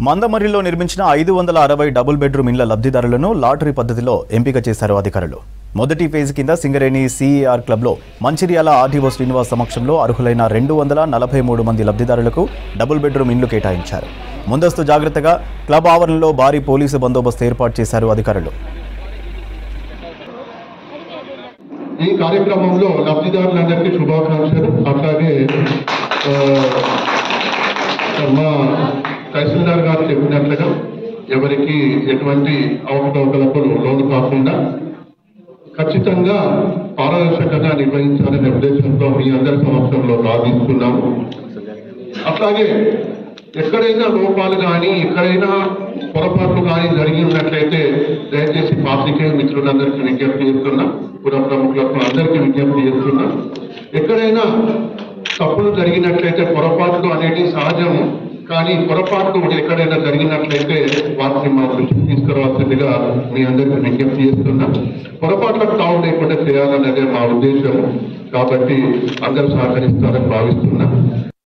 మందమర్రిలో నిర్మించిన 560 double bedroom ఇళ్ల లబ్ధిదారులను లాటరీ పద్ధతిలో ఎంపిక చేశారు అధికారులు. మొదటి ఫేజ్ కింద సింగరేణి సిఈఆర్ క్లబ్లో మంచిర్యాల ఆర్డీఓ శ్రీనివాస్ సమక్షంలో అర్హులైన 243 మంది లబ్ధిదారులకు డబుల్ బెడ్రూమ్ ఇండ్లు కేటాయించారు. ముందస్తు జాగ్రత్తగా క్లబ్ ఆవరణలో భారీ పోలీసు బందోబస్తు ఏర్పాటు చేశారు అధికారులు. ఈ కార్యక్రమంలో లబ్ధిదారులందరికీ శుభాకాంక్షలు. అట్లాగే మా తహసీల్దార్ గారు చెప్పినట్లుగా ఎవరికి ఎటువంటి అవకతవకలకు లోను కాకుండా ఖచ్చితంగా పారదర్శకంగా నిర్వహించాలనే ఉద్దేశంతో మీ అందరి సమక్షంలో ప్రార్థిస్తున్నాము. అట్లాగే ఎక్కడైనా లోపాలు కానీ ఎక్కడైనా పొరపాట్లు కానీ జరిగి ఉన్నట్లయితే దయచేసి పాత్రికేయ మిత్రులందరికీ విజ్ఞప్తి చేస్తున్నా, పుర ప్రముఖులకు అందరికీ విజ్ఞప్తి చేస్తున్నా, ఎక్కడైనా తప్పులు జరిగినట్లయితే పొరపాట్లు అనేది సహజము, కానీ పొరపాట్లు ఎక్కడైనా జరిగినట్లయితే వాటిని మా దృష్టికి తీసుకురావాల్సిందిగా మీ అందరికీ విజ్ఞప్తి చేస్తున్నా. పొరపాట్లకు తావు లేకుండా చేయాలనేదే మా ఉద్దేశము. కాబట్టి అందరూ సహకరిస్తారని భావిస్తున్నా.